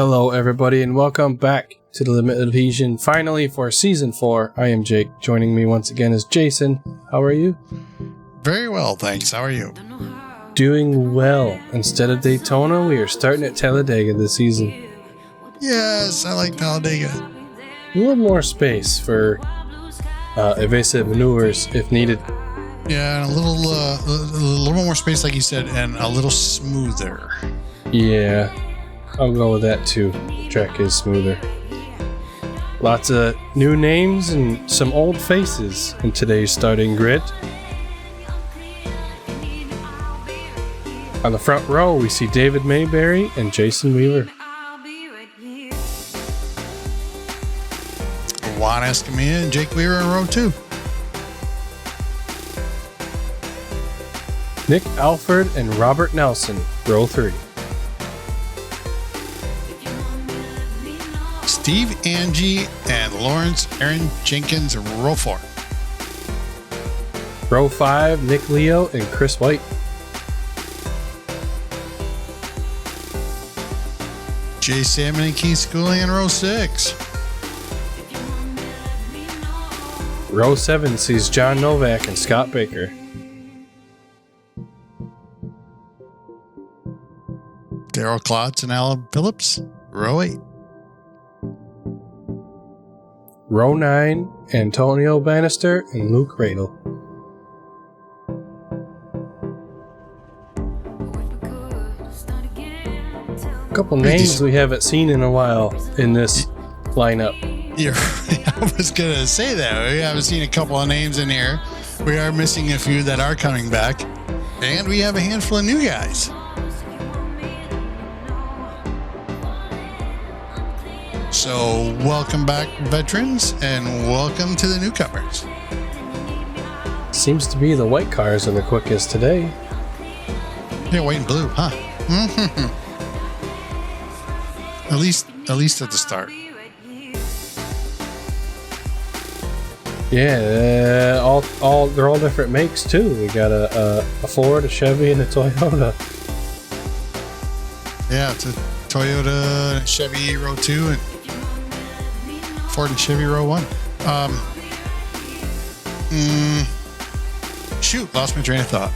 Hello everybody and welcome back to the Limited Adhesion, finally for Season 4. I am Jake. Joining me once again is Jason. How are you? Very well, thanks. How are you? Doing well. Instead of Daytona, we are starting at Talladega this season. Yes, I like Talladega. A little more space for evasive maneuvers if needed. Yeah, and a little more space, like you said, and a little smoother. Yeah, I'll go with that too. The track is smoother. Lots of new names and some old faces in today's starting grid. On the front row, we see David Mayberry and Jason Wheeler. Juan Escamilla and Jake Weir in row 2. Nick Alford and Robert Nelson, row 3. Steve Angie and Lawrence Aaron Jenkins in row 4. Row 5, Nick Leo and Chris White. Jay Salmon and Keith Schooling in row 6. Row 7 sees John Novak and Scott Baker. Daryl Klotz and Alan Phillips, row 8. Row 9, Antonio Bannister and Luke Radel. A couple names we haven't seen in a while in this lineup. I was going to say that. We haven't seen a couple of names in here. We are missing a few that are coming back. And we have a handful of new guys. So welcome back, veterans, and welcome to the newcomers. Seems to be the white cars are the quickest today. Yeah, white and blue, huh? At least at the start. Yeah, they're all different makes too. We got a Ford, a Chevy, and a Toyota. Yeah, it's a Toyota, Chevy row 2, and Ford and Chevy row 1. Shoot, lost my train of thought.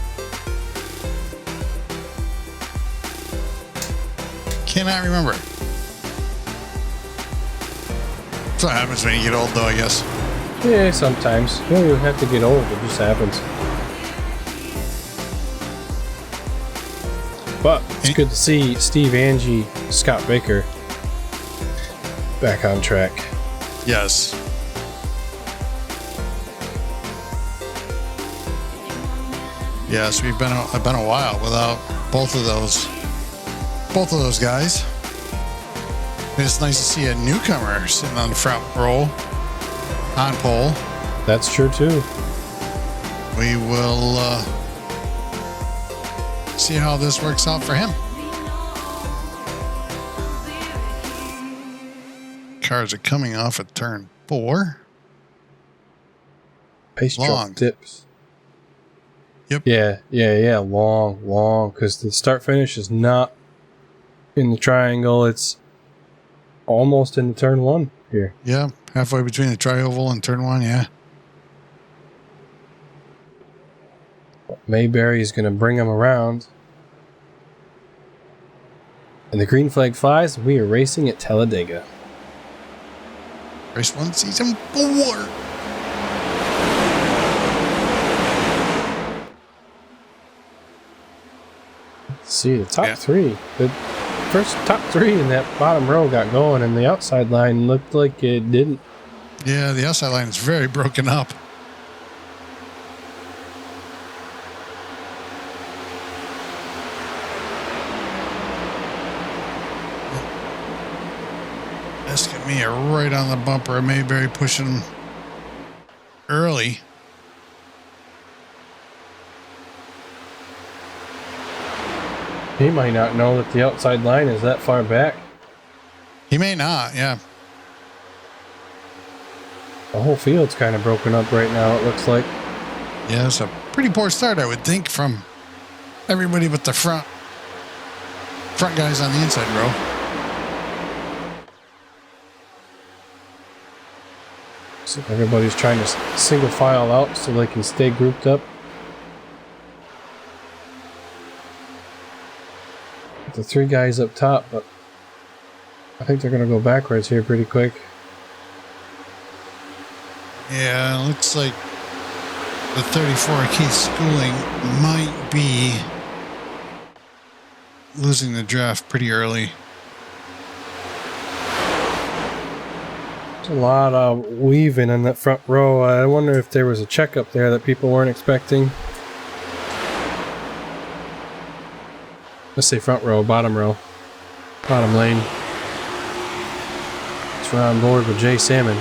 Cannot remember. That's what happens when you get old, though, I guess. Yeah, sometimes. You don't even have to get old, it just happens. But it's good to see Steve Angie, Scott Baker back on track. Yes. Yes, we've been a while without both of those guys. It's nice to see a newcomer sitting on the front row on pole. That's true too. We will see how this works out for him. Cars are coming off at turn 4. Pace truck dips. Yep. Yeah. Long. Because the start finish is not in the triangle. It's almost in the turn 1 here. Yeah, halfway between the tri-oval and turn 1. Yeah. Mayberry is going to bring him around. And the green flag flies. We are racing at Talladega. Race 1, season 4. Let's see, the top 3. The first top 3 in that bottom row got going, and the outside line looked like it didn't. Yeah, the outside line is very broken up. Escamilla right on the bumper. Mayberry pushing early. He might not know that the outside line is that far back. He may not, yeah. The whole field's kind of broken up right now, it looks like. Yeah, it's a pretty poor start, I would think, from everybody but the front guys on the inside row. So everybody's trying to single file out so they can stay grouped up. The 3 guys up top, but I think they're going to go backwards here pretty quick. Yeah, it looks like the 34K schooling might be losing the draft pretty early. There's a lot of weaving in that front row. I wonder if there was a checkup there that people weren't expecting. Let's say front row, bottom lane. Let's run on board with Jay Salmon.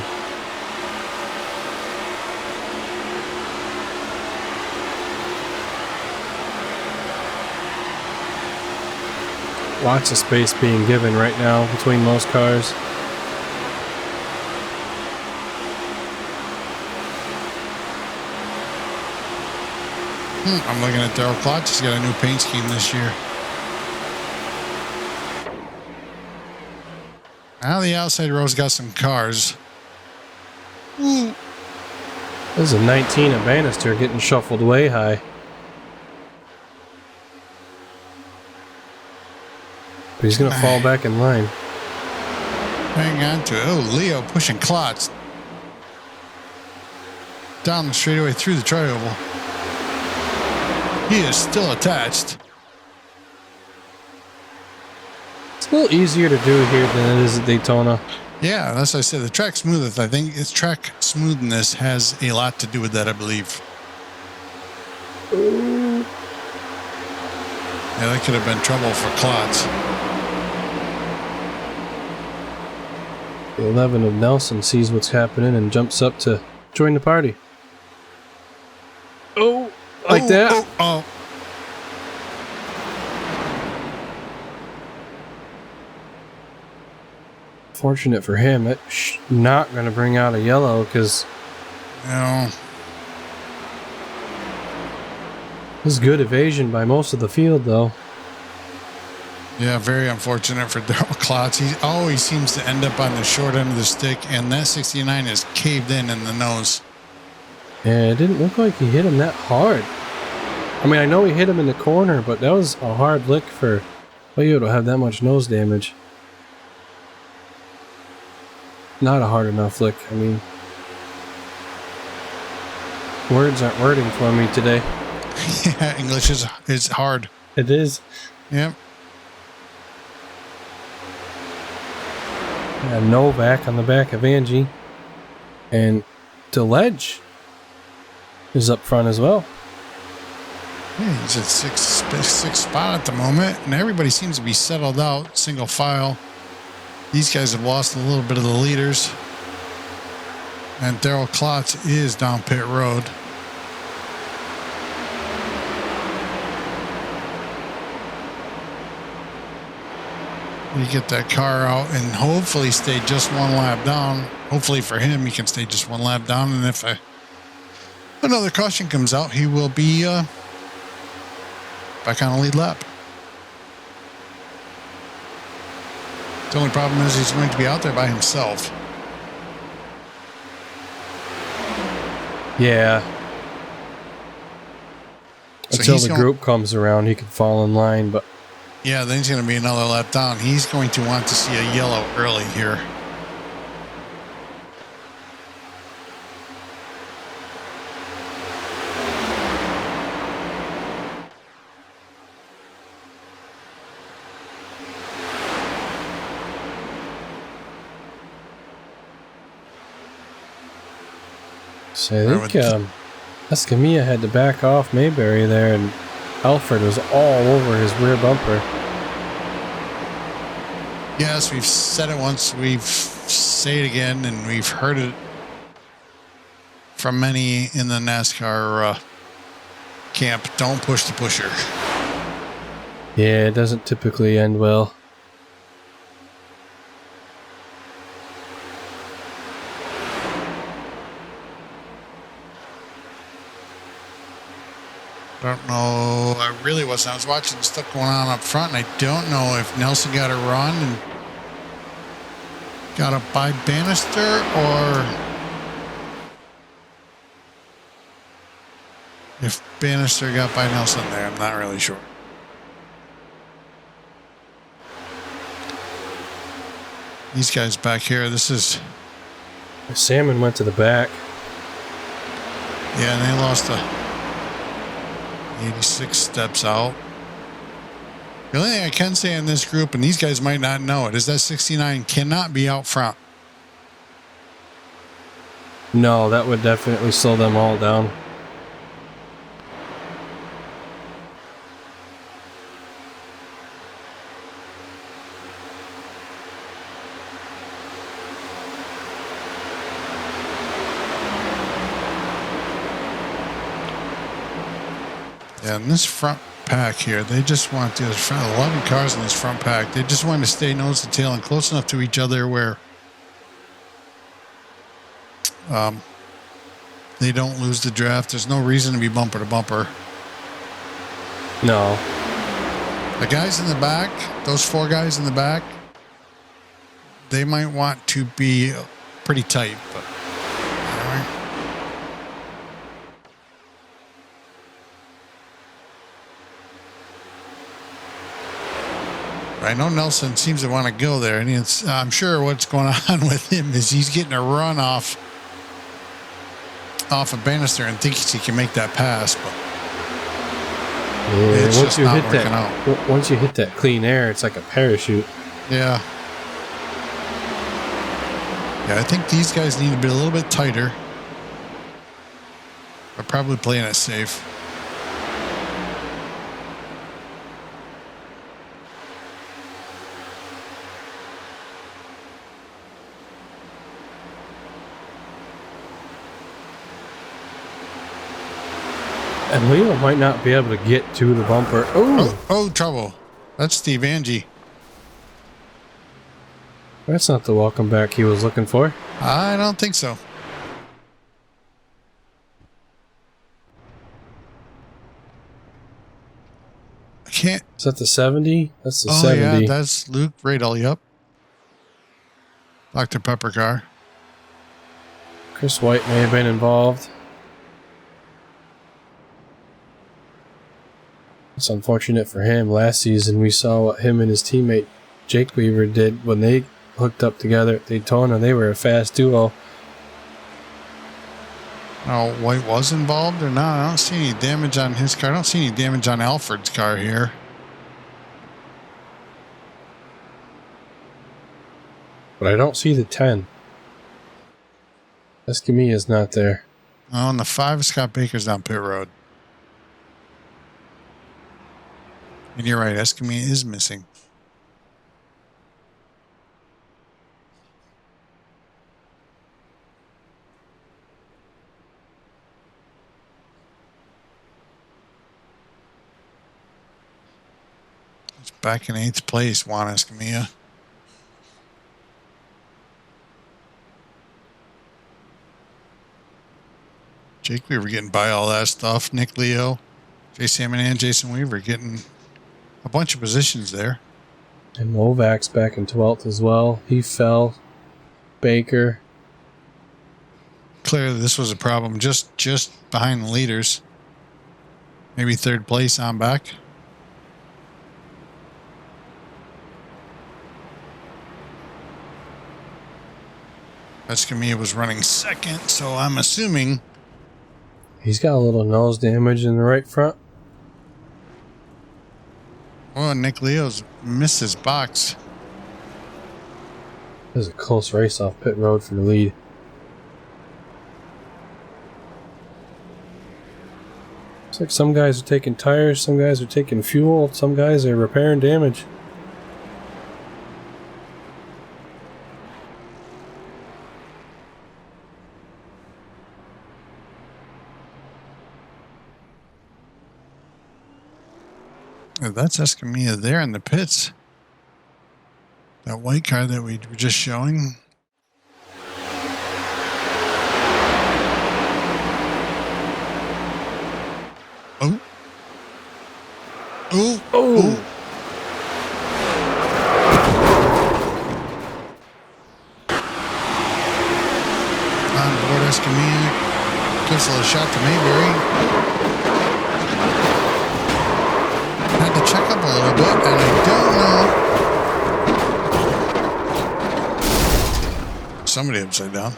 Lots of space being given right now between most cars. I'm looking at Darrell Klotz. He's got a new paint scheme this year. Now the outside row's got some cars. This is a 19 at Bannister getting shuffled way high. But he's going to fall back in line. Hang on to it. Oh, Leo pushing Klotz down the straightaway through the tri-oval. He is still attached. It's a little easier to do here than it is at Daytona. Yeah, that's what I said. The track smoothness, I think its track smoothness has a lot to do with that, I believe. Ooh. Yeah, that could have been trouble for Klotz. The 11 of Nelson sees what's happening and jumps up to join the party. Oh, like that? Oh. Fortunate for him, it's not going to bring out a yellow because No. this is good evasion by most of the field, though. Yeah, very unfortunate for Darrell Klotz. He always seems to end up on the short end of the stick, and that 69 is caved in the nose. Yeah, it didn't look like he hit him that hard. I mean, I know he hit him in the corner, but that was a hard lick for Leo to have that much nose damage. Not a hard enough lick. I mean, words aren't wording for me today. Yeah, English is hard. It is. Yep. Novak on the back of Angie. And DeLedge is up front as well. Yeah, he's at sixth spot at the moment, and everybody seems to be settled out, single file. These guys have lost a little bit of the leaders. And Darrell Klotz is down pit road. You get that car out and hopefully stay just one lap down. Hopefully for him, he can stay just one lap down. And if another caution comes out, he will be back on a lead lap. The only problem is he's going to be out there by himself. Yeah. So Until the group comes around, he could fall in line, but yeah, then he's going to be another lap down. He's going to want to see a yellow early here. so I think Escamilla had to back off Mayberry there, and Alfred was all over his rear bumper. Yes, we've said it once, we've say it again, and we've heard it from many in the NASCAR camp. Don't push the pusher. Yeah, it doesn't typically end well. I don't know. I really wasn't. I was watching stuff going on up front, and I don't know if Nelson got a run and got up by Bannister, or If Bannister got by Nelson there, I'm not really sure. These guys back here, this is... Salmon went to the back. Yeah, and they lost 86 steps out. The only thing I can say in this group, and these guys might not know it, is that 69 cannot be out front. No, that would definitely slow them all down. Yeah, in this front pack here, they just want to, there's 11 cars in this front pack. They just want to stay nose to tail and close enough to each other where they don't lose the draft. There's no reason to be bumper to bumper. No. The guys in the back, those 4 guys in the back, they might want to be pretty tight, but all right. I know Nelson seems to want to go there, and I'm sure what's going on with him is he's getting a run off of Bannister and thinks he can make that pass, but it's just not working out. Once you hit that clean air, it's like a parachute. Yeah. Yeah, I think these guys need to be a little bit tighter. They're probably playing it safe. And Leo might not be able to get to the bumper. Oh, trouble. That's Steve Angie. That's not the welcome back he was looking for. I don't think so. I can't. Is that the 70? That's the Oh, 70. yeah, that's Luke Radel. Yep. Dr. Pepper car. Chris White may have been involved. It's unfortunate for him. Last season, we saw what him and his teammate Jake Weaver did when they hooked up together at Daytona. They were a fast duo. Oh, White was involved or not? I don't see any damage on his car. I don't see any damage on Alfred's car here. But I don't see the 10. Escamilla's not there. Oh, and the 5, Scott Baker's down pit road. And you're right, Escamilla is missing. It's back in 8th place, Juan Escamilla. Jake Weaver getting by all that stuff. Nick Leo, Jay Salmon, and Jason Weaver getting a bunch of positions there. And Novak's back in 12th as well. He fell. Baker. Clearly this was a problem just behind the leaders. Maybe 3rd place on back. Escamilla was running 2nd, so I'm assuming He's got a little nose damage in the right front. oh, Nick Leo's missed his box. This is a close race off pit road for the lead. Looks like some guys are taking tires, some guys are taking fuel, some guys are repairing damage. That's Escamilla there in the pits. That white car that we were just showing. Oh. Oh. Oh. On board Escamilla. Gives a little shot to Mayberry. bit, and I don't know. Somebody upside down.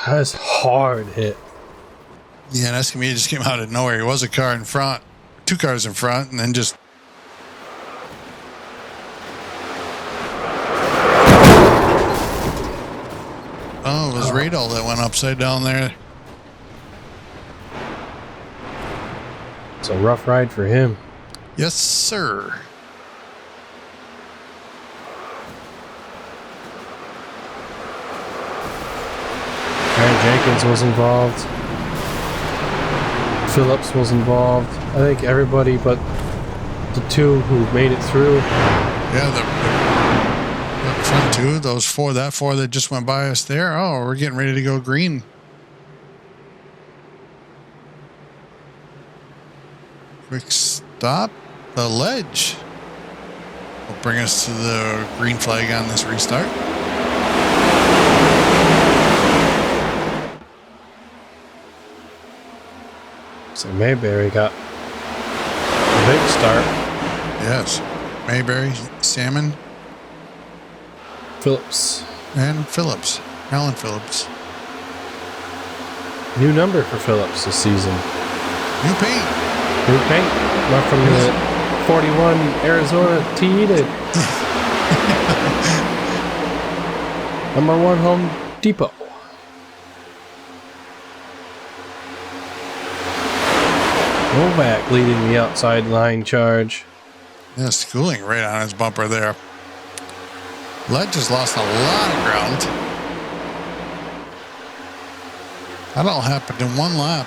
That's hard hit. Yeah, that's me. It just came out of nowhere. There was a car in front, 2 cars in front, and then just. Oh, it was radar that went upside down there. It's a rough ride for him. Yes, sir. Aaron Jenkins was involved. Phillips was involved. I think everybody but the 2 who made it through. Yeah, the front 2, those 4, that 4 that just went by us there. Oh, we're getting ready to go green. Quick stop. The ledge will bring us to the green flag on this restart. So Mayberry got a big start. Yes. Mayberry, Salmon, Phillips. and Phillips. Alan Phillips. New number for Phillips this season. New paint. New paint. Went from the 41 Arizona T to number 1 Home Depot. Novak leading the outside line charge. Yeah, schooling right on his bumper there. Led just lost a lot of ground. That all happened in 1 lap.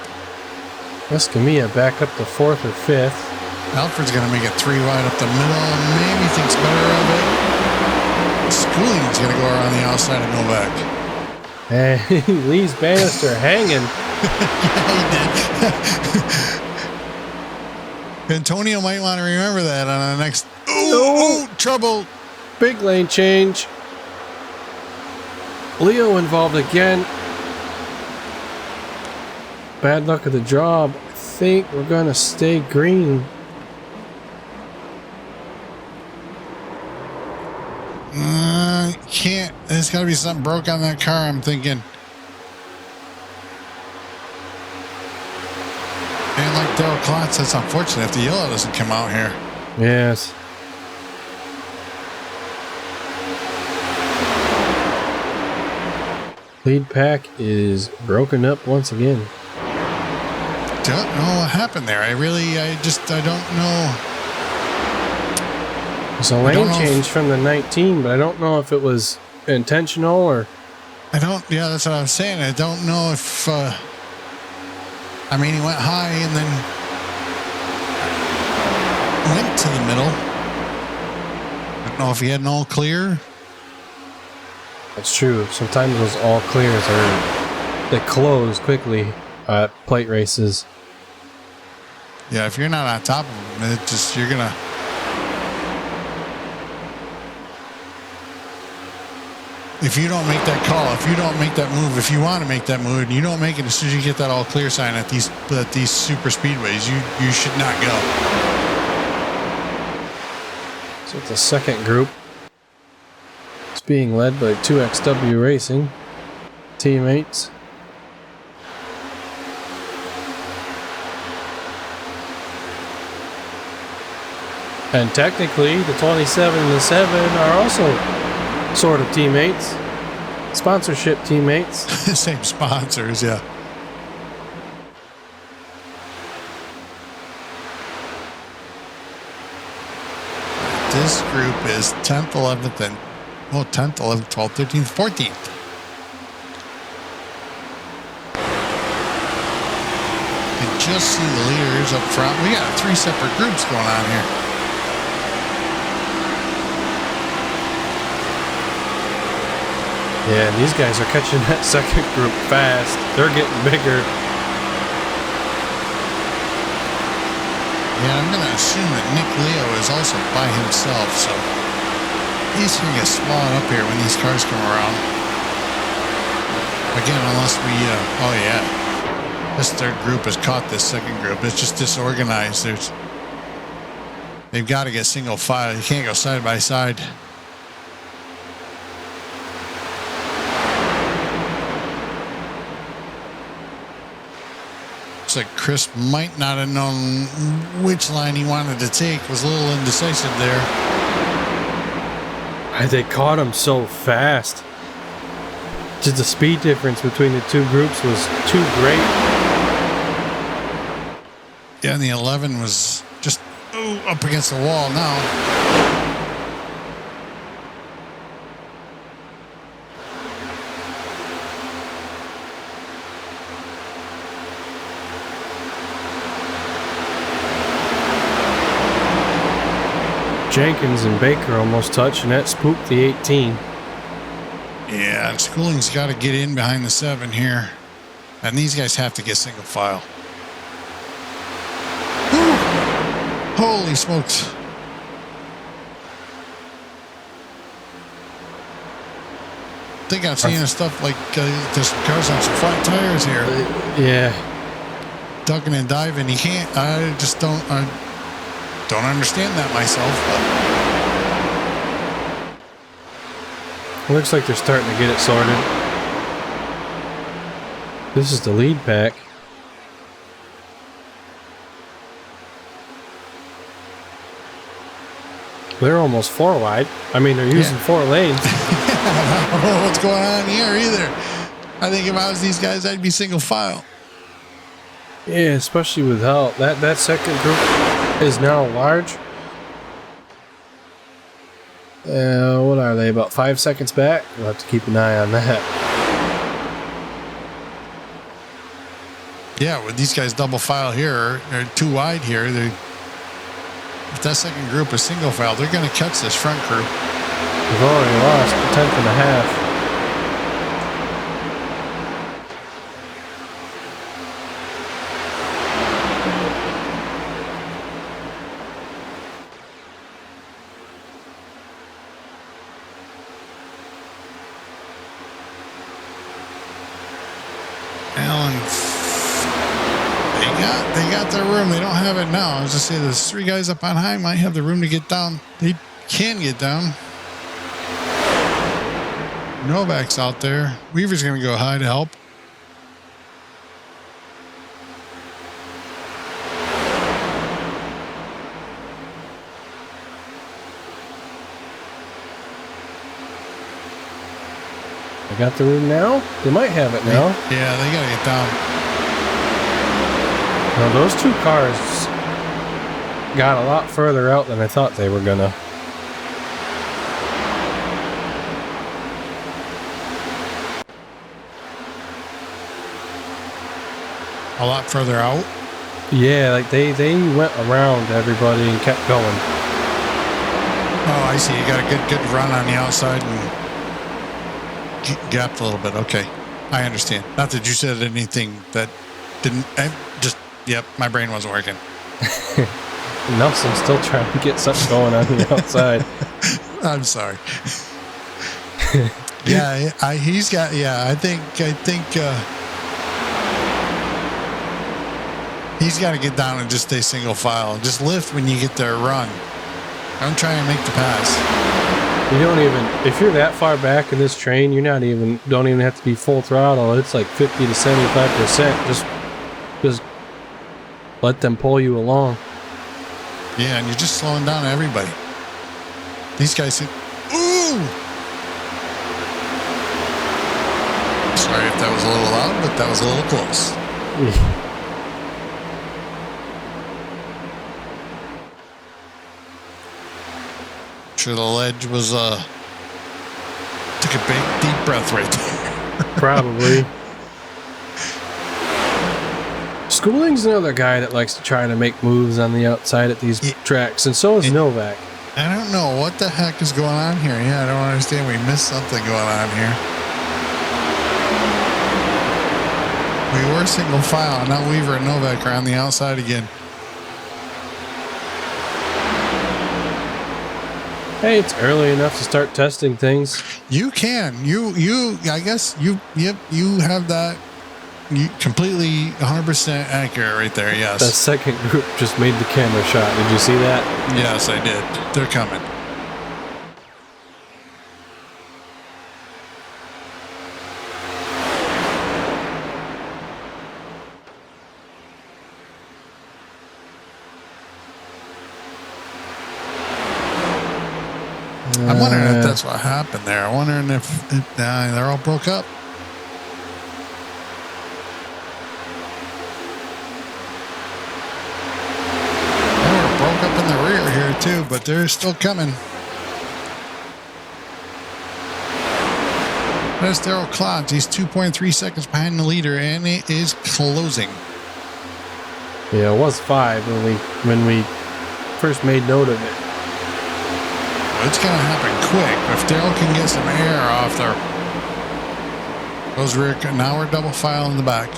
Escamilla back up to 4th or 5th. Alfred's going to make it 3 wide up the middle. Maybe thinks better of it. Schooling's going to go around the outside of Novak. And he leaves Bannister hanging. Yeah, he did. Antonio might want to remember that on the next. Ooh, trouble. Big lane change. Leo involved again. Bad luck of the job. I think we're going to stay green. Can't. There's got to be something broke on that car, I'm thinking. And like Daryl Klotz, that's unfortunate if the yellow doesn't come out here. Yes. Lead pack is broken up once again. Don't know what happened there. I don't know. It's a lane change from the 19, but I don't know if it was intentional or... Yeah, that's what I was saying. I don't know if, he went high and then went to the middle. I don't know if he had an all clear. That's true. Sometimes those all clears they close quickly at plate races. Yeah, if you're not on top of him, you're gonna. If you don't make that call, if you don't make that move, if you want to make that move, and you don't make it as soon as you get that all clear sign at these super speedways, you should not go. So it's the second group. It's being led by 2XW Racing teammates. And technically, the 27 and the 7 are also sort of teammates. Sponsorship teammates. Same sponsors, yeah. This group is 10th, 11th, and 10th, 11th, 12th, 13th, 14th. You can just see the leaders up front. We got 3 separate groups going on here. Yeah, these guys are catching that second group fast. They're getting bigger. Yeah, I'm going to assume that Nick Leo is also by himself, so he's going to get swallowed up here when these cars come around. Again, unless we, oh yeah, this third group has caught this second group. It's just disorganized. They've got to get single file. You can't go side by side. Looks like Chris might not have known which line he wanted to take. Was a little indecisive there. They caught him so fast. Just the speed difference between the two groups was too great. Yeah, and the 11 was just up against the wall now. Jenkins and Baker almost touched, and that spooked the 18. Yeah, and Schooling's got to get in behind the 7 here. And these guys have to get single file. Woo! Holy smokes. I think I've seen stuff like there's cars on some flat tires here. Yeah. Ducking and diving. You can't. I just don't understand that myself. But looks like they're starting to get it sorted. This is the lead pack. They're almost 4 wide. I mean, they're using 4 lanes. I don't know what's going on here either. I think if I was these guys, I'd be single file. Yeah, especially with how that second group is now large. What are they, about 5 seconds back? We'll have to keep an eye on that. Yeah, with these guys double file here, or 2 wide here, if that second group is single file, they're going to catch this front group. We've already lost a tenth and a half. They got their room. They don't have it now. I was just saying, there's 3 guys up on high might have the room to get down. They can get down. Novak's out there. Weaver's going to go high to help. They got the room now? They might have it now. Yeah, they got to get down. Now, those 2 cars got a lot further out than I thought they were gonna. A lot further out? Yeah, like they went around everybody and kept going. Oh, I see. You got a good run on the outside and gapped a little bit. Okay. I understand. Not that you said anything that didn't... Yep, my brain wasn't working. Nelson's still trying to get something going on the outside. I'm sorry. Yeah, he's got... Yeah, I think he's got to get down and just stay single file. Just lift when you get there, run. Don't try and make the pass. You don't even... If you're that far back in this train, don't even have to be full throttle. It's like 50 to 75%. Just let them pull you along. Yeah, and you're just slowing down everybody. These guys... Ooh! Sorry if that was a little loud, but that was a little close. Sure, the ledge was... Took a big, deep breath right there. Probably. Schooling's another guy that likes to try to make moves on the outside at these tracks, and so is Novak. I don't know what the heck is going on here. Yeah, I don't understand. We missed something going on here. We were single file. Now Weaver and Novak are on the outside again. Hey, it's early enough to start testing things. You can. I guess you have that completely 100% accurate right there. Yes. The second group just made the camera shot. Did you see that? Yes, I did. They're coming. I'm wondering if that's what happened there. I'm wondering if they're all broke up. They were broke up in the rear here too, but they're still coming. There's Daryl Klotz. He's 2.3 seconds behind the leader, and it is closing. Yeah, it was 5 when we first made note of it. It's going to happen quick. If Daryl can get some air off there. Those rear, now we're double file in the back.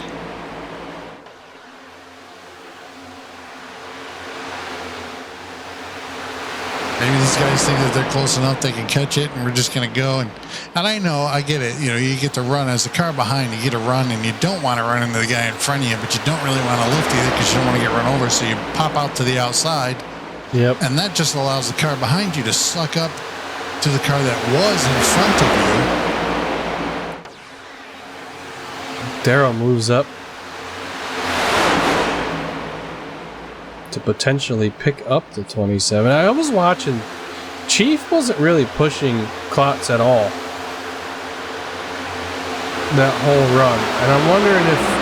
Maybe these guys think that they're close enough they can catch it, and we're just going to go. And I know, I get it. You know, you get to run as the car behind. You get to run, and you don't want to run into the guy in front of you, but you don't really want to lift either because you don't want to get run over. So you pop out to the outside. Yep. And that just allows the car behind you to suck up to the car that was in front of you. Darrell moves up to potentially pick up the 27. I was watching. Chief wasn't really pushing Klotz at all that whole run. And I'm wondering if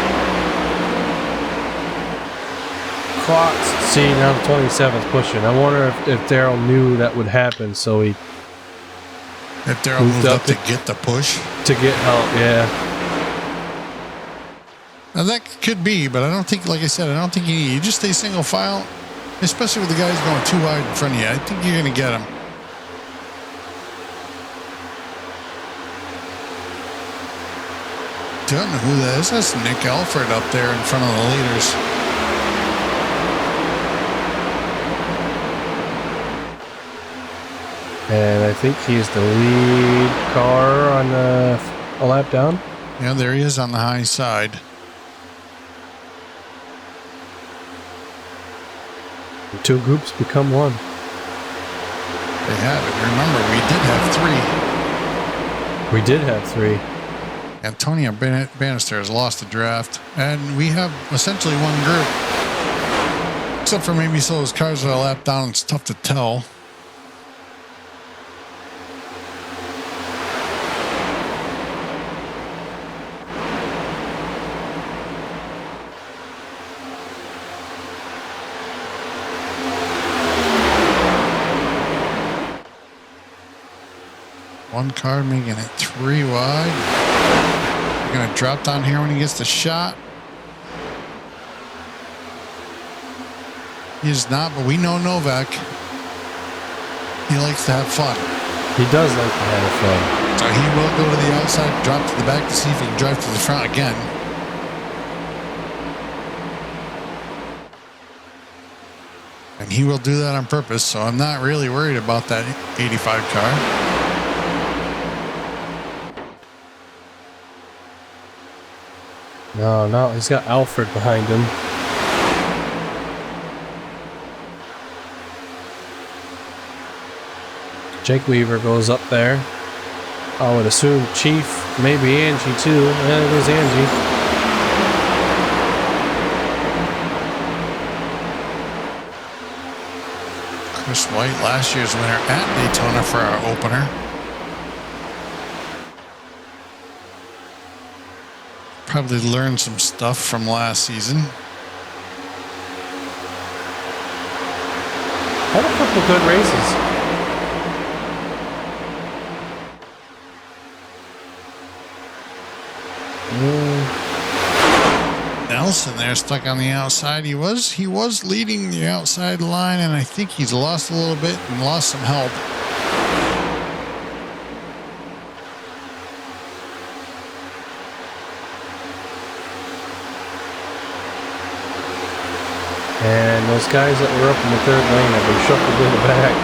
Klotz, see now the 27's pushing. I wonder if Darrell knew that would happen, so he... If Darrell moved up to get the push? To get help, yeah. Now that could be, but I don't think, like I said, I don't think you just stay single file, especially with the guys going too wide in front of you. I think you're going to get them. Don't know who that is. That's Nick Alfred up there in front of the leaders. And I think he's the lead car on a lap down. Yeah, there he is on the high side. The 2 groups become 1. They have it. Remember, we did have 3. We did have 3. Antonio Bannister has lost the draft, and we have essentially 1 group. Except for maybe some of those cars that are lap down, it's tough to tell. One car making it 3 wide. We're going to drop down here when he gets the shot. He's not, but we know Novak. He likes to have fun. He does like to have fun. So he will go to the outside, drop to the back to see if he can drive to the front again. And he will do that on purpose, so I'm not really worried about that 85 car. No, he's got Alfred behind him. Jake Weaver goes up there. I would assume Chief, maybe Angie too. Yeah, it is Angie. Chris White, last year's winner at Daytona for our opener. Probably learned some stuff from last season. Had a couple good races. Nelson there stuck on the outside. He was leading the outside line, and I think he's lost a little bit and lost some help. And those guys that were up in the 3rd lane have been shuffled in the back.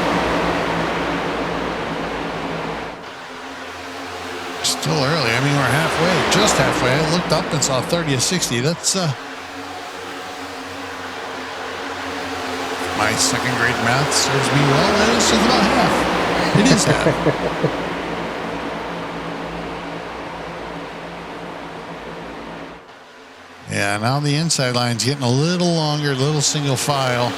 halfway, just halfway. I looked up and saw 30 of 60. That's my second grade math serves me well. That is just about half. It is half. Yeah, now the inside line's getting a little longer, a little single file.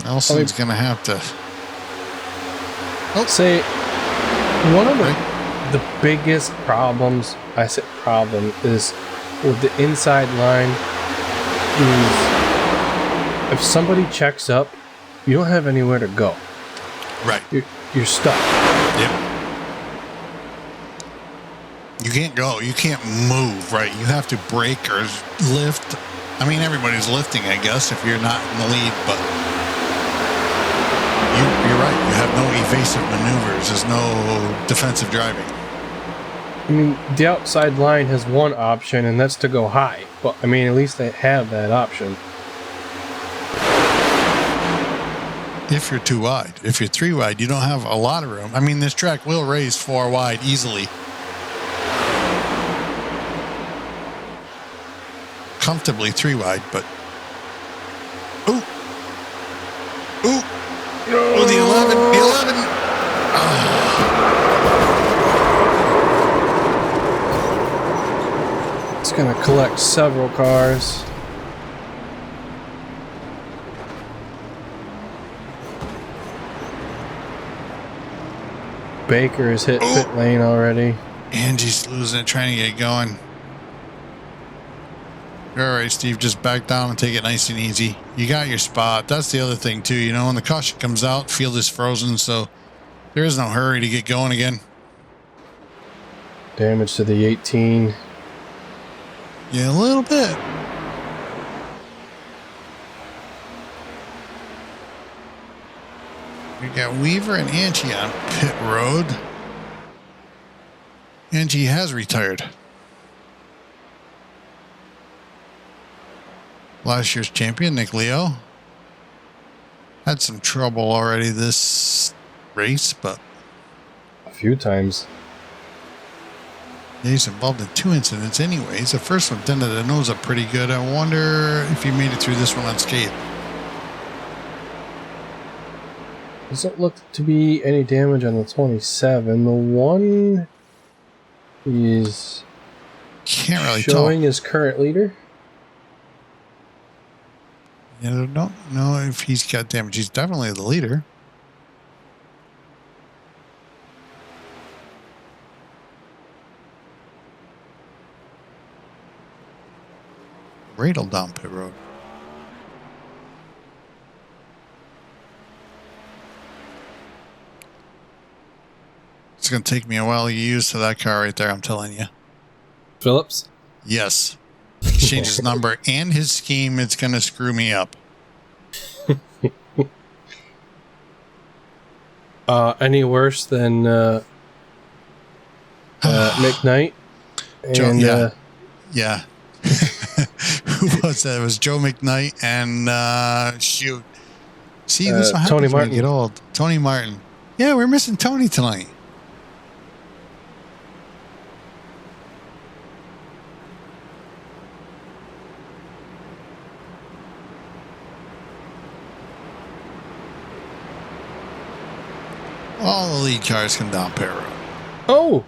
Nelson's going to have to... Say, one of the biggest problems, I say problem, is with the inside line is if somebody checks up, you don't have anywhere to go. Right. You're stuck. Yep. You can't go. You can't move, right? You have to brake or lift. I mean, everybody's lifting, I guess, if you're not in the lead, but you're right. You have no evasive maneuvers. There's no defensive driving. I mean, the outside line has one option, and that's to go high. But, I mean, at least they have that option. If you're too wide. If you're 3 wide, you don't have a lot of room. I mean, this track will raise 4 wide easily. Comfortably 3 wide, but... Ooh! Ooh! Oh, the 11! The 11! Oh. It's going to collect several cars. Baker has hit pit lane already. Angie's losing it, trying to get going. All right, Steve, just back down and take it nice and easy. You got your spot. That's the other thing, too. You know, when the caution comes out, field is frozen, so there is no hurry to get going again. Damage to the 18. Yeah, a little bit. We got Weaver and Angie on pit road. Angie has retired. Last year's champion, Nick Leo. Had some trouble already this race, but... A few times. Yeah, he's involved in 2 incidents anyways. The first one dented the nose up pretty good. I wonder if he made it through this one unscathed. Doesn't look to be any damage on the 27. The one is can't really showing tell. his current leader. Yeah, I don't know if he's got damage. He's definitely the leader. Radel down pit road. It's going to take me a while to get used to that car right there, I'm telling you. Phillips? Yes. Change his number and his scheme. It's going to screw me up. Any worse than McKnight? Joe, And, yeah. Yeah. Who was that? It was Joe McKnight and shoot. See, this is what Tony happens when Martin. you get old. Tony Martin. Yeah, we're missing Tony tonight. All the lead cars come down pit road. Oh!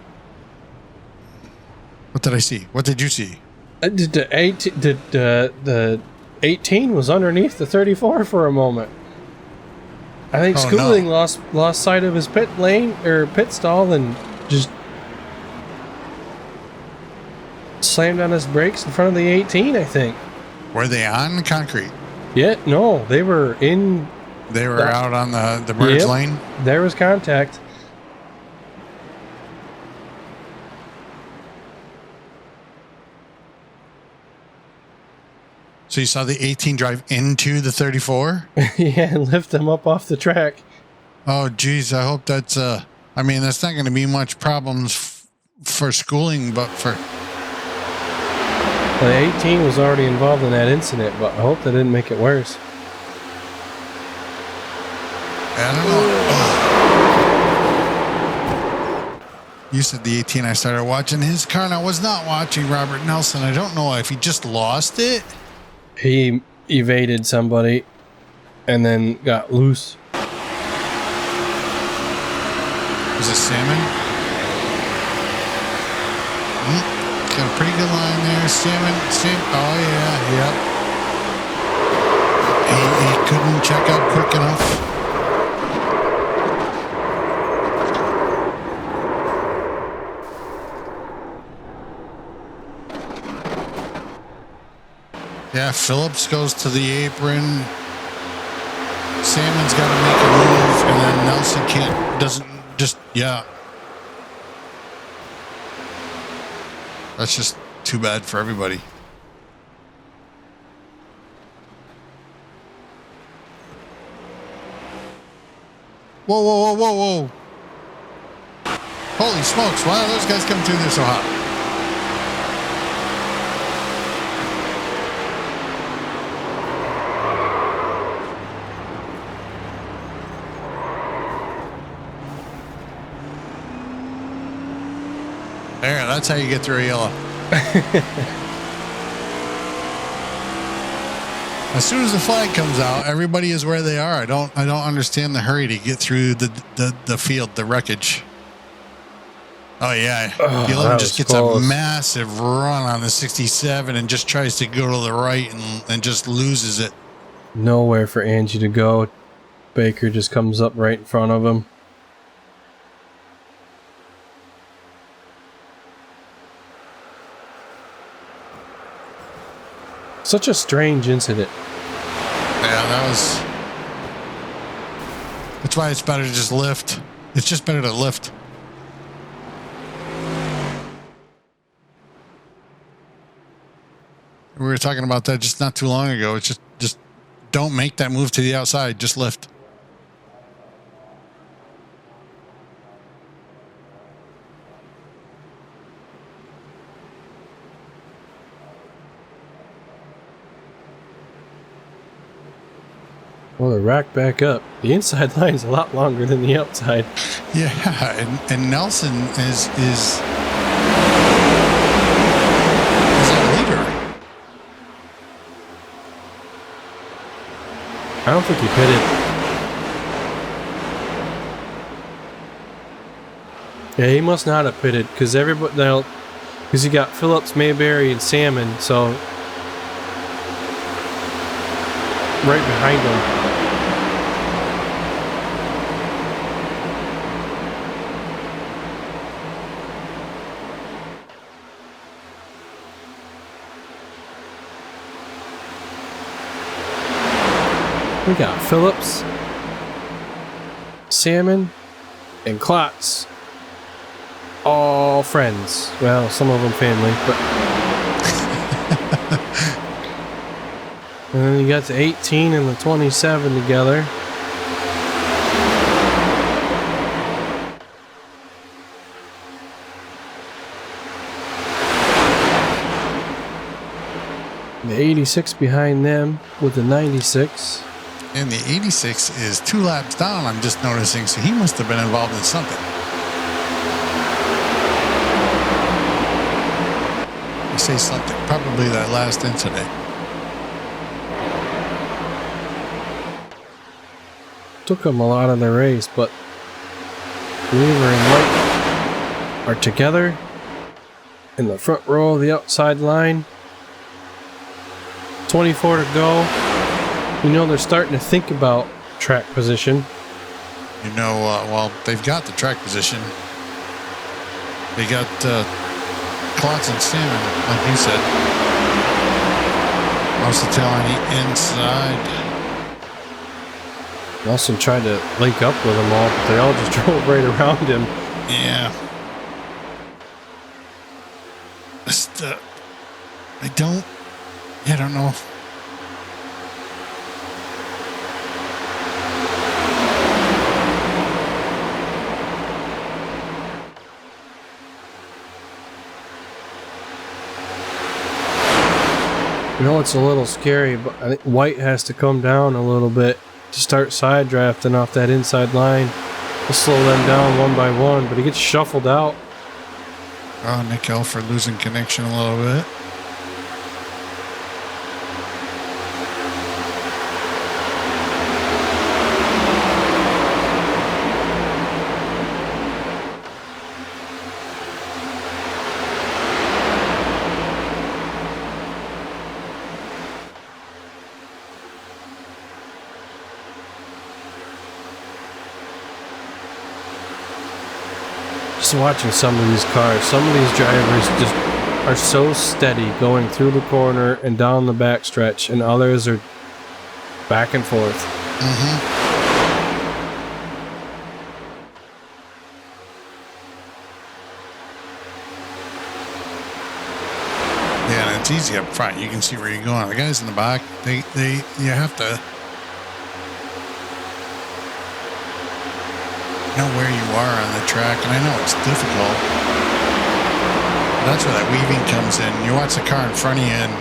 What did I see? What did you see? Did the 18 was underneath the 34 for a moment. I think Schooling lost sight of his pit lane or pit stall and just slammed on his brakes in front of the 18, I think. Were they on concrete? Yeah, no, they were in. They were out on the merge lane? There was contact. So you saw the 18 drive into the 34? Yeah, and lift them up off the track. Oh, geez. I hope that's... I mean, that's not going to be much problems for Schooling, but for... The 18 was already involved in that incident, but I hope that didn't make it worse. I don't know. Oh. You said the 18. I started watching his car, and I was not watching Robert Nelson. I don't know if he just lost it. He evaded somebody and then got loose. Is it Salmon? Got a pretty good line there. Salmon. Oh, yeah. Yep. He couldn't check up quick enough. Yeah, Phillips goes to the apron. Salmon's got to make a move, and then Nelson yeah. That's just too bad for everybody. Whoa. Holy smokes, why are those guys coming through there so hot? There, that's how you get through a yellow. As soon as the flag comes out, everybody is where they are. I don't understand the hurry to get through the field, the wreckage. Oh yeah, Gilliam just gets close. A massive run on the 67 and just tries to go to the right and just loses it. Nowhere for Angie to go. Baker just comes up right in front of him. Such a strange incident. Yeah, that's why it's better to just lift. It's just better to lift. We were talking about that just not too long ago. It's just don't make that move to the outside. Just lift. Well, they're racked back up. The inside line is a lot longer than the outside. Yeah, and Nelson is our leader. I don't think he pitted. Yeah, he must not have pitted because everybody now, because you got Phillips, Mayberry, and Salmon, so right behind him. We got Phillips, Salmon, and Klotz. All friends. Well, some of them family, but... And then you got the 18 and the 27 together. The 86 behind them with the 96. And the 86 is 2 laps down, I'm just noticing, so he must have been involved in something. I say something, probably that last incident. Took him a lot of the race, but Weaver and White are together in the front row of the outside line. 24 to go. You know, they're starting to think about track position. You know, well, they've got the track position. They got Klotz and Salmon, like you said. Most of the tail on the inside. Nelson tried to link up with them all, but they all just drove right around him. Yeah. I don't know. You know, it's a little scary, but I think White has to come down a little bit to start side drafting off that inside line. He'll slow them down one by one, but he gets shuffled out. Oh, Nick Elford losing connection a little bit. Just watching some of these cars, some of these drivers just are so steady going through the corner and down the backstretch, and others are back and forth. Yeah, and it's easy up front. You can see where you're going. The guys in the back, you have to know where you are on the track, and I know it's difficult. That's where that weaving comes in. You watch the car in front of you, and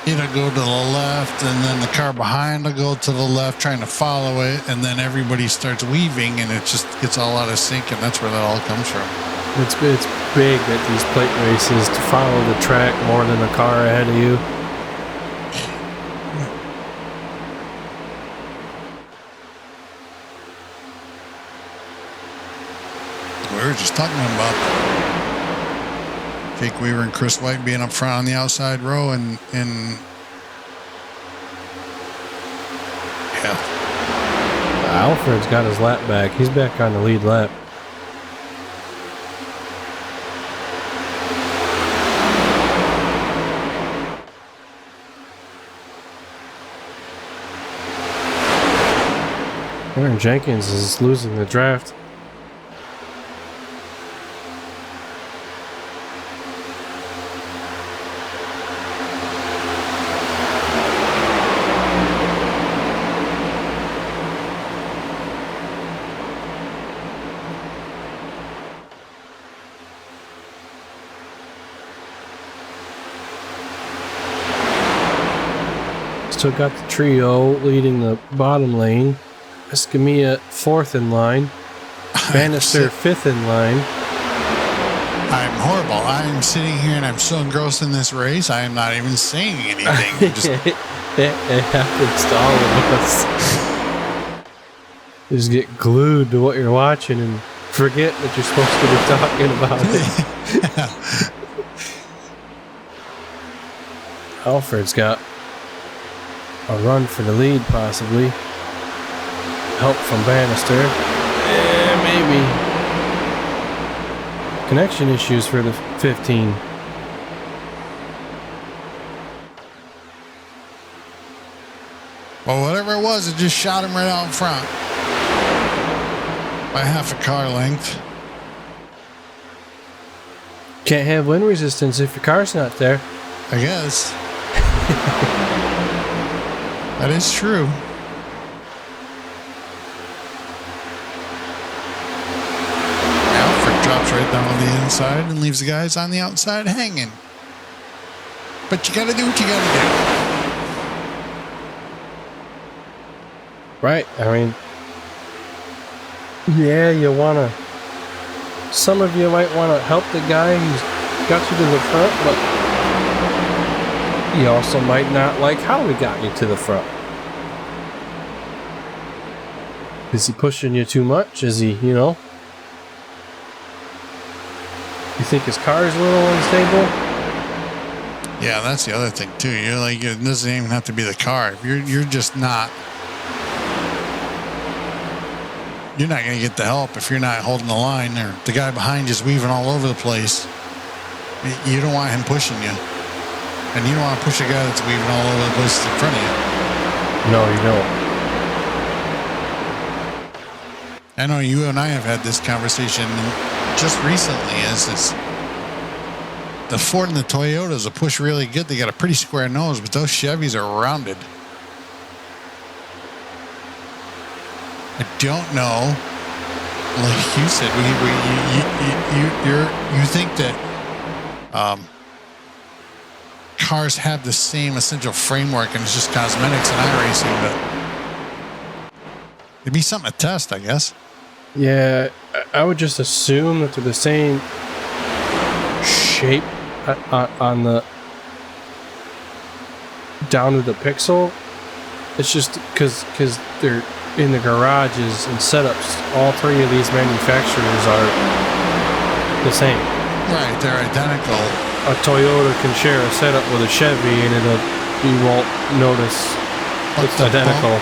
it'll go to the left, and then the car behind will go to the left, trying to follow it, and then everybody starts weaving, and it just gets all out of sync, and that's where that all comes from. It's big at these plate races to follow the track more than the car ahead of you. We were just talking about Jake Weaver and Chris White being up front on the outside row, and yeah. Alfred's got his lap back. He's back on the lead lap. Aaron Jenkins is losing the draft. Still got the trio leading the bottom lane. Escamilla fourth in line. Bannister fifth in line. I'm horrible. I'm sitting here and I'm so engrossed in this race, I am not even saying anything. It happens to all of us. You just get glued to what you're watching and forget that you're supposed to be talking about it. Alfred's got a run for the lead, possibly. Help from Bannister. Maybe. Connection issues for the 15. Well, whatever it was, it just shot him right out in front. By half a car length. Can't have wind resistance if your car's not there. I guess. That is true. Alfred drops right down on the inside and leaves the guys on the outside hanging. But you gotta do what you gotta do. Right, I mean, yeah, you wanna, some of you might wanna help the guy who's got you to the front, but you also might not like how he got you to the front. Is he pushing you too much? Is he, you know? You think his car is a little unstable? Yeah, that's the other thing too. You're like, it doesn't even have to be the car. You're just not. You're not going to get the help if you're not holding the line, or the guy behind you is weaving all over the place. You don't want him pushing you. And you don't want to push a guy that's weaving all over the place in front of you. No, you don't. I know you and I have had this conversation just recently. Is this the Ford and the Toyotas will push really good. They got a pretty square nose, but those Chevys are rounded. I don't know. Like you said, you think that cars have the same essential framework and it's just cosmetics in iRacing, but It'd be something to test, I guess. Yeah, I would just assume that they're the same shape on the down to the pixel. It's just because they're in the garages and setups. All three of these manufacturers are the same. Right, they're identical. A Toyota can share a setup with a Chevy, and you won't notice it's identical.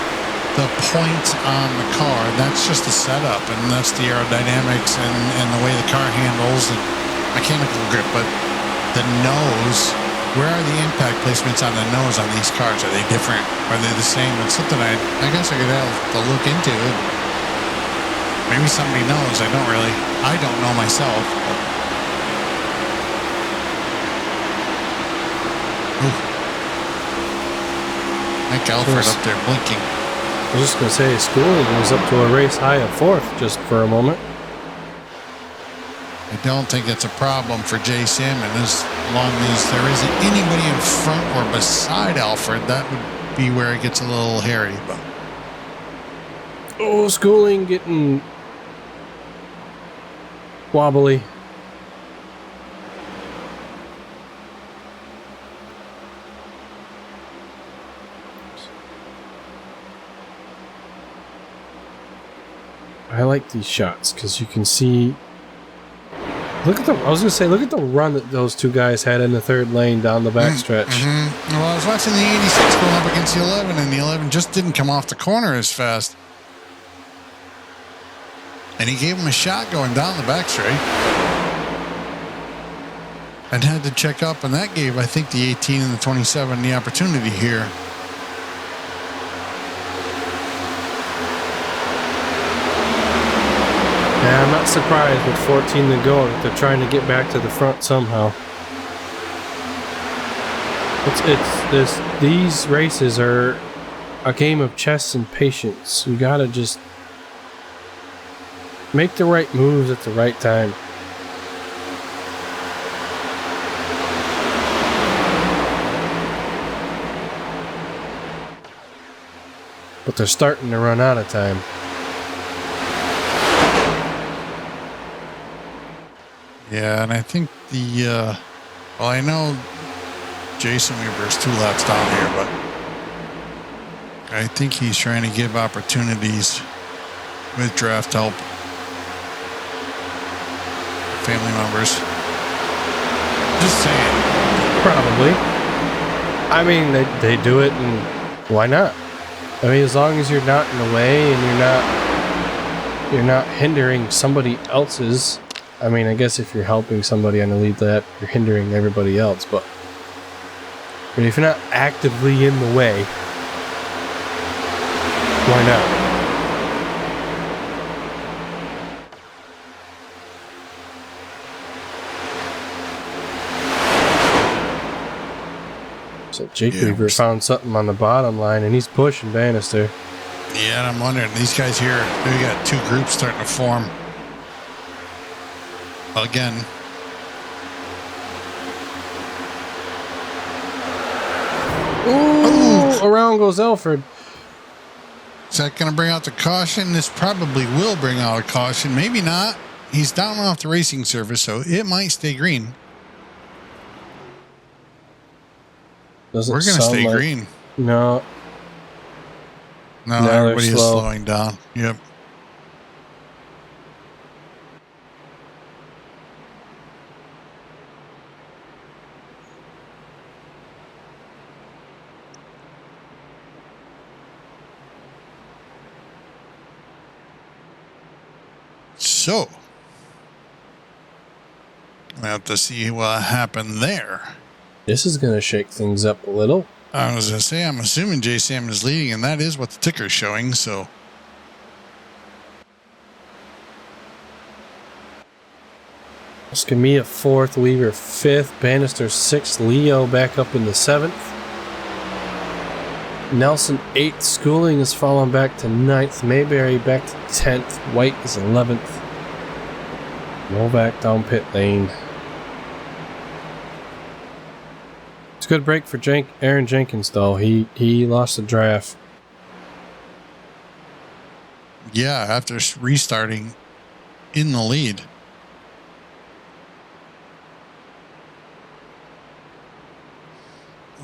The point on the car, that's just the setup, and that's the aerodynamics and the way the car handles and mechanical grip. But the nose, where are the impact placements on the nose on these cars? Are they different? Are they the same? It's something I guess I could have to look into. Maybe somebody knows. I don't know myself. But. Nick Alfred up there blinking. I was just going to say, Schooling was up to a race high of 4th just for a moment. I don't think it's a problem for Jay Salmon as long as there isn't anybody in front or beside Alfred. That would be where it gets a little hairy. But oh, Schooling getting wobbly. I like these shots because you can see. Look at look at the run that those two guys had in the third lane down the backstretch. Mm-hmm. Well, I was watching the 86 going up against the 11, and the 11 just didn't come off the corner as fast. And he gave him a shot going down the backstraight. And had to check up, and that gave, I think, the 18 and the 27 the opportunity here. Yeah, I'm not surprised with 14 to go that they're trying to get back to the front somehow. These races are a game of chess and patience. You gotta just make the right moves at the right time. But they're starting to run out of time. Yeah, and I think well, I know Jason Weaver is 2 laps down here, but I think he's trying to give opportunities with draft help. Family members. Just saying. Probably. I mean, they do it, and why not? I mean, as long as you're not in the way and you're not hindering somebody else's. I mean, I guess if you're helping somebody on the lead lap, you're hindering everybody else, but if you're not actively in the way, why not? So Jake Weaver found something on the bottom line, and he's pushing Bannister. Yeah, and I'm wondering, these guys here, we got 2 groups starting to form. Again. Ooh, around goes Alfred. Is that going to bring out the caution? This probably will bring out a caution. Maybe not. He's down off the racing surface, so it might stay green. We're going to stay green. No. No, everybody is slowing down. Yep. So, I have to see what happened there. This is going to shake things up a little. I was going to say, I'm assuming Jay Salmon is leading, and that is what the ticker is showing, so. Escamilla 4th, Weaver 5th, Bannister 6th, Leo back up in the 7th. Nelson 8th, Schooling is falling back to 9th, Mayberry back to 10th, White is 11th. Novak down pit lane. It's a good break for Aaron Jenkins, though. He lost the draft. Yeah, after restarting in the lead.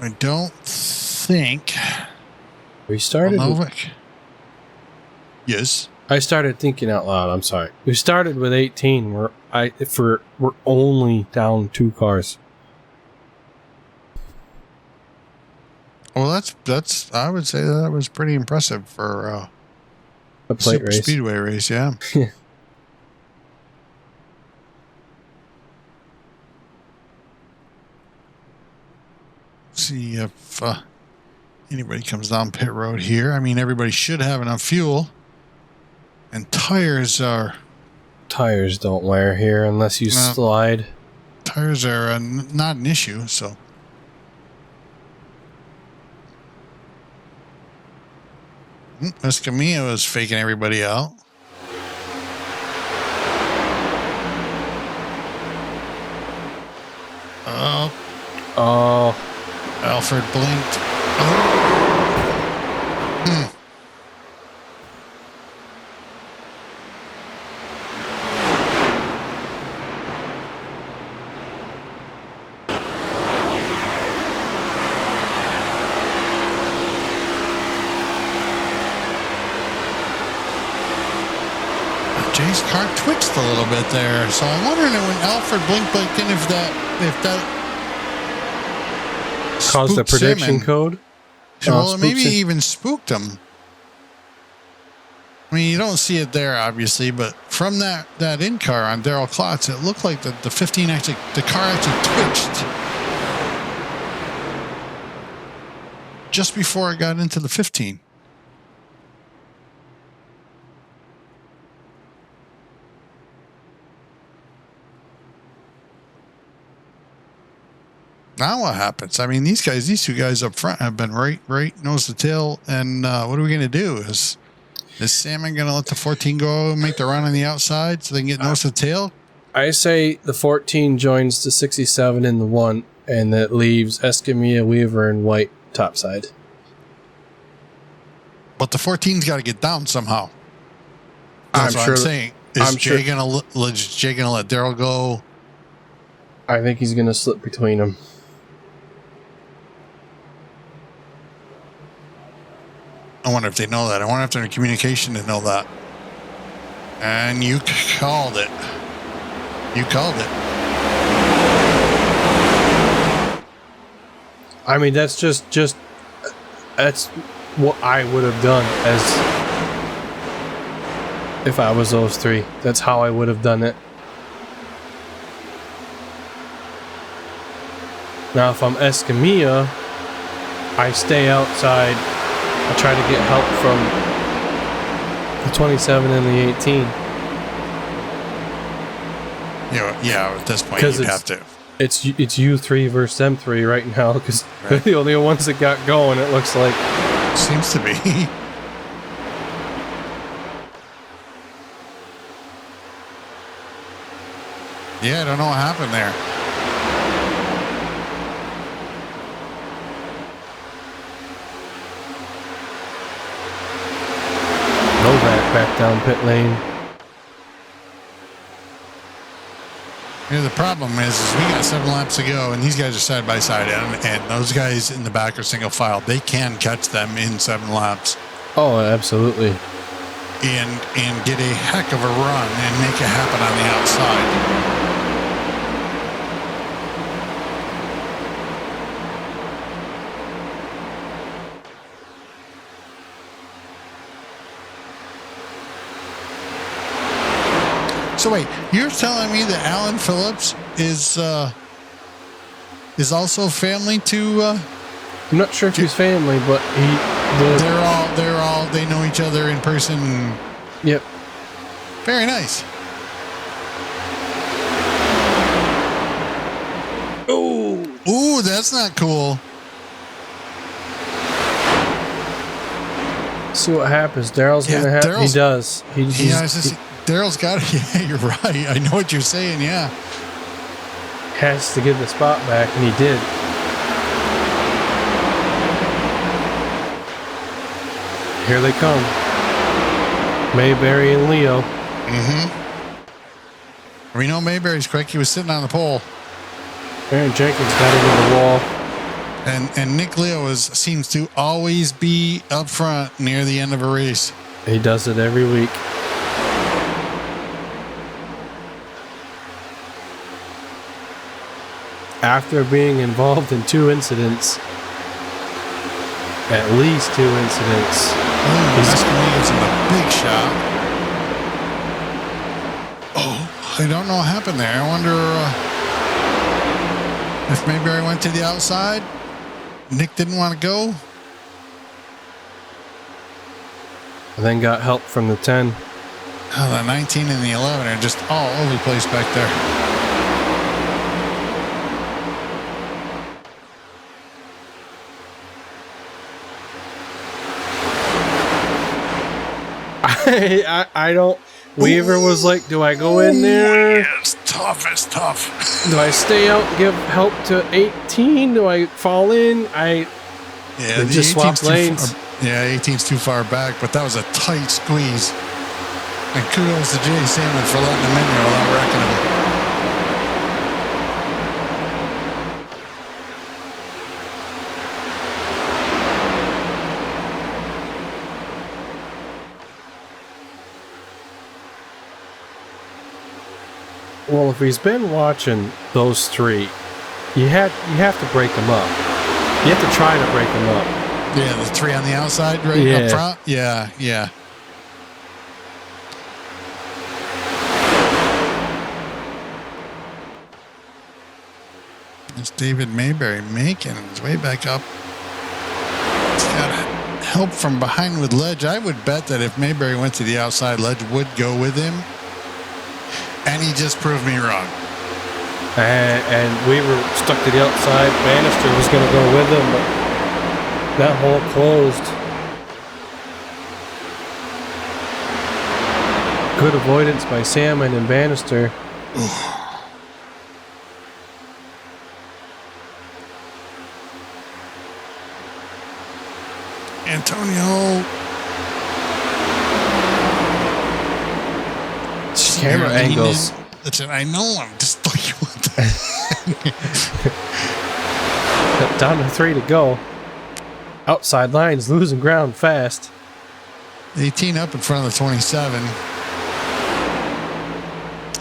I don't think We started. Novik. Yes. I started thinking out loud. I'm sorry. We started with 18. We're only down 2 cars. Well, that's. I would say that was pretty impressive for A plate race. speedway race. Yeah. See if anybody comes down pit road here. I mean, everybody should have enough fuel, and tires don't wear here unless you slide. Tires are not an issue. So. Escamilla was faking everybody out. Oh. Alfred blinked. Jay's car twitched a little bit there, so I'm wondering when Alfred blinked in if that caused a prediction code. Well, maybe even spooked him. I mean, you don't see it there, obviously, but from that in-car on Darrell Klotz, it looked like the car actually twitched just before it got into the 15. Now what happens? I mean, these two guys up front have been right nose to tail. And what are we going to do? Is Salmon going to let the 14 go and make the run on the outside so they can get nose to tail? I say the 14 joins the 67 in the 1, and that leaves Escamilla, Weaver, and White topside. But the 14's got to get down somehow. That's what I'm saying. Is Jay going to let Darrell go? I think he's going to slip between them. I wonder if they know that. I wonder if they're in communication to know that. And you called it. You called it. I mean, that's just that's what I would have done as if I was those 3. That's how I would have done it. Now, if I'm Escamilla, I stay outside. I try to get help from the 27 and the 18. Yeah, at this point, you'd have to. It's you 3 versus them 3 right now because they're the only ones that got going, it looks like. Seems to be. Yeah, I don't know what happened there. Back down pit lane. Yeah, the problem is we got 7 laps to go, and these guys are side by side, and those guys in the back are single file. They can catch them in 7 laps. Oh, absolutely. And get a heck of a run and make it happen on the outside. So wait, you're telling me that Alan Phillips is also family to? I'm not sure if he's family, but they know each other in person. Yep. Very nice. Ooh, that's not cool. See what happens. Darrell's gonna have. He does. Darrell's got it. Yeah, you're right. I know what you're saying. Yeah. Has to get the spot back, and he did. Here they come. Mayberry and Leo. We know Mayberry's quick. He was sitting on the pole. Aaron Jenkins got into the wall. And Nick Leo seems to always be up front near the end of a race. He does it every week. After being involved in 2 incidents, at least 2 incidents. He's in the big shot. Oh, I don't know what happened there. I wonder if Mayberry went to the outside. Nick didn't want to go. And then got help from the 10. Oh, the 19 and the 11 are just all over the place back there. I don't. Weaver was like, do I go in there? Yeah, it's tough. Do I stay out and give help to 18? Do I fall in? They just swapped lanes. 18's too far back, but that was a tight squeeze. And kudos to Jay Salmon for letting him in there without wrecking him. Well, if he's been watching those 3, you have to break them up. You have to try to break them up. Yeah, the 3 on the outside, right up front. Yeah. It's David Mayberry making his way back up. He's got help from behind with Ledge. I would bet that if Mayberry went to the outside, Ledge would go with him. And he just proved me wrong. And we were stuck to the outside. Bannister was going to go with him, but that hole closed. Good avoidance by Salmon and Bannister. Antonio. Camera angles. I know. I'm just like, what the Down to 3 to go. Outside lines losing ground fast. 18 up in front of the 27.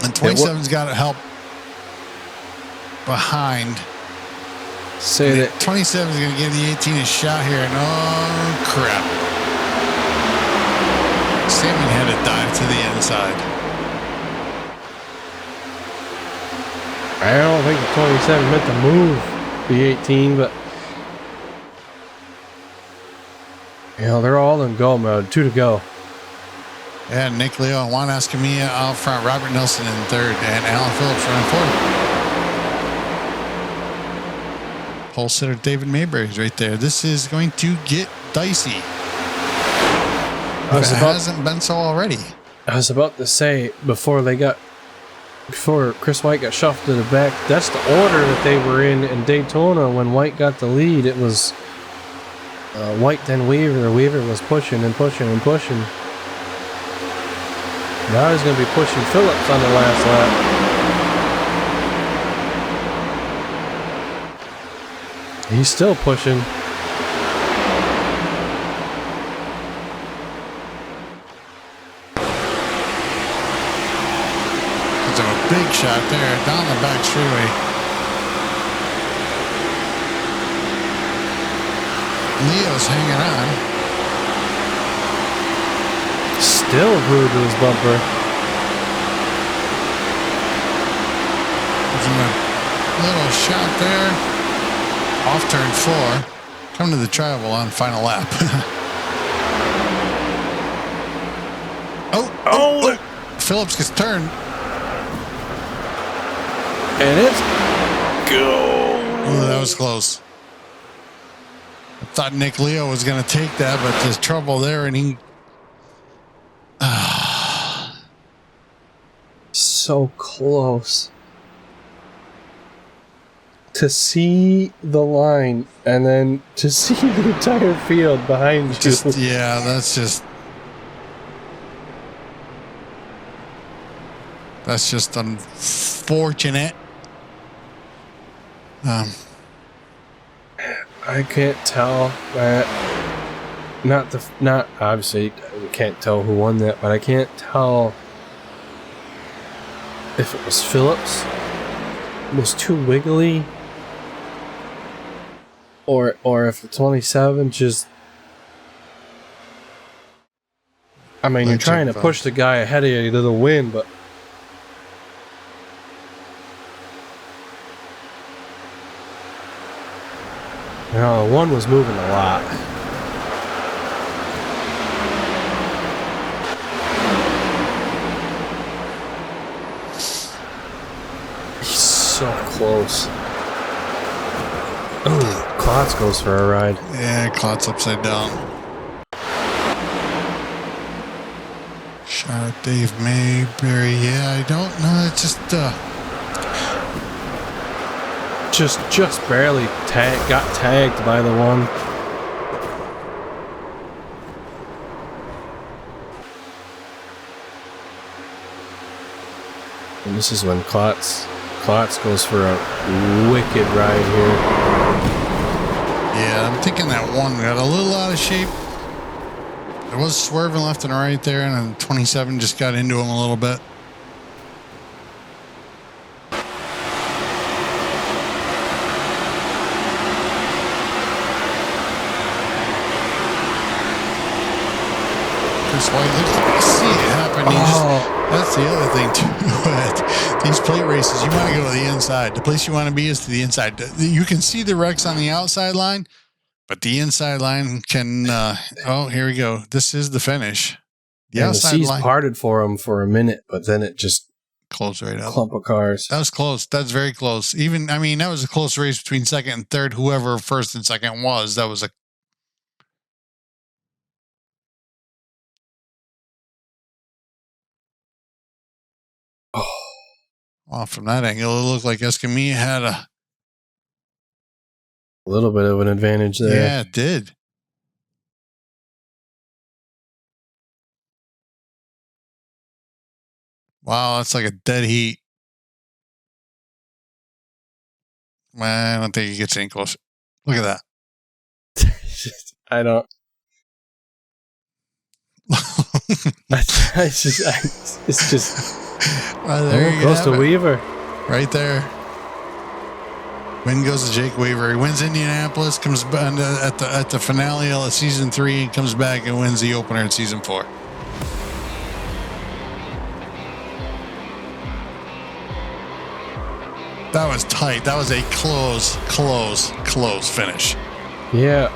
And 27's got to help behind. Say that 27 is going to give the 18 a shot here. And oh, crap. Salmon had to dive to the inside. I don't think the 27 meant to move the 18, but they're all in go mode. 2 to go. Yeah, Nick Leo and Juan Escamilla out front. Robert Nelson in 3rd, and Alan Phillips running 4th. Pole sitter David Mayberry is right there. This is going to get dicey. It hasn't been so already. I was about to say before Chris White got shuffled to the back, that's the order that they were in Daytona when White got the lead. It was White then Weaver. Weaver was pushing and pushing and pushing. Now he's going to be pushing Phillips on the last lap. He's still pushing. Big shot there down the back straightaway. Leo's hanging on. Still glued to his bumper. There's a little shot there. Off turn 4. Come to the travel on final lap. Oh! Phillips gets turned. And it's go. Oh, that was close. I thought Nick Leo was going to take that, but there's trouble there, and he. So close to see the line and then to see the entire field behind you. Yeah, that's just. That's just unfortunate. I can't tell that. Not obviously we can't tell who won that, but I can't tell if it was Phillips was too wiggly, or if the 27 just. I mean, you're trying to push the guy ahead of you to the win, but. You know, the one was moving a lot. He's so close. Oh, Klotz goes for a ride. Yeah, Klotz upside down. Shot at Dave Mayberry. Yeah, I don't know. It's just barely got tagged by the one. And this is when Klotz goes for a wicked ride here. Yeah, I'm thinking that one got a little out of shape. It was swerving left and right there, and then 27 just got into him a little bit. Chris White, I see it happen. That's the other thing too. These plate races, you want to go to the inside. The place you want to be is to the inside. You can see the wrecks on the outside line, but the inside line can. Here we go. This is the finish. The outside seas line parted for him for a minute, but then it just closed right up. Clump of cars. That was close. That's very close. That was a close race between second and third. Whoever first and second was, that was a. Well, from that angle, it looked like Escamilla had a little bit of an advantage there. Yeah, it did. Wow, that's like a dead heat. Man, I don't think he gets any closer. Look at that. I don't. It's just. Well, there you close to Weaver. Right there. Win goes to Jake Weaver. He wins Indianapolis, comes at the finale of season 3, and comes back and wins the opener in season 4. That was tight. That was a close finish. Yeah.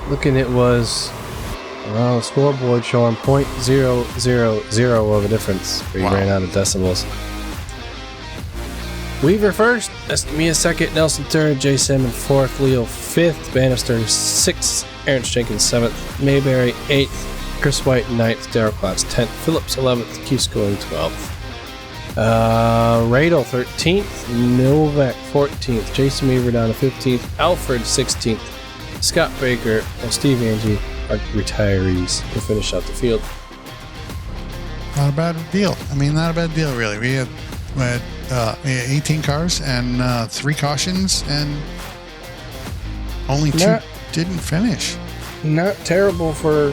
Looking, it was. Well, the scoreboard showing .000 of a difference. We ran out of decimals. Weaver first, Escamilla second, Nelson third, Jay Salmon fourth, Leo fifth, Bannister sixth, Aaron Jenkins seventh, Mayberry eighth, Chris White ninth, Darryl Klotz 10th, Phillips 11th, Keith Schooling 12th. Radel 13th, Novak 14th, Jason Weaver down to 15th, Alfred 16th, Scott Baker, and Steve Angie are retirees to finish out the field. Not a bad deal. Not a bad deal, really. We had 18 cars and 3 cautions, and only 2 didn't finish. Not terrible for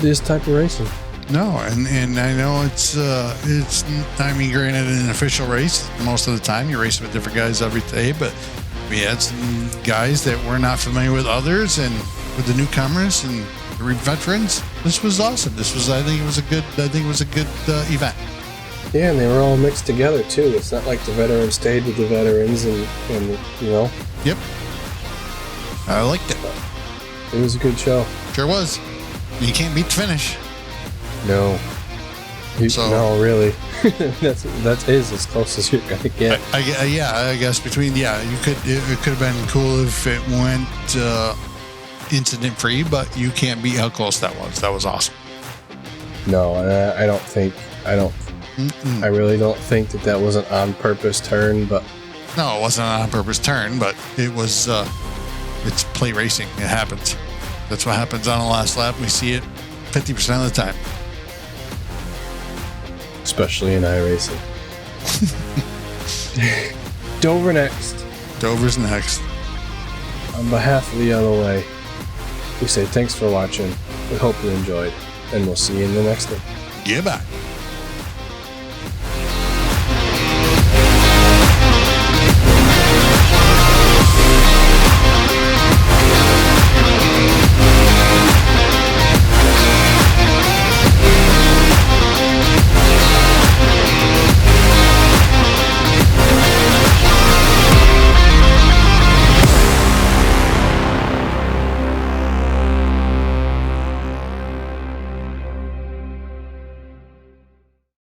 this type of racing. No, and I know it's granted in an official race, most of the time you race with different guys every day, but we had some guys that we're not familiar with others, and with the newcomers and the veterans. This was awesome. I think it was a good event. Yeah, and they were all mixed together too. It's not like the veterans stayed with the veterans and you know. Yep. I liked it. It was a good show. Sure was. You can't beat the finish. No. No, really. that is as close as you're gonna get. I guess it could have been cool if it went incident free, but you can't beat how close that was. That was awesome. No, I really don't think that was an on purpose turn, but no, it wasn't an on purpose turn, but it was. It's play racing. It happens. That's what happens on the last lap. We see it 50% of the time. Especially in iRacing. Dover next. Dover's next. On behalf of the other way, we say thanks for watching. We hope you enjoyed, and we'll see you in the next one. Goodbye.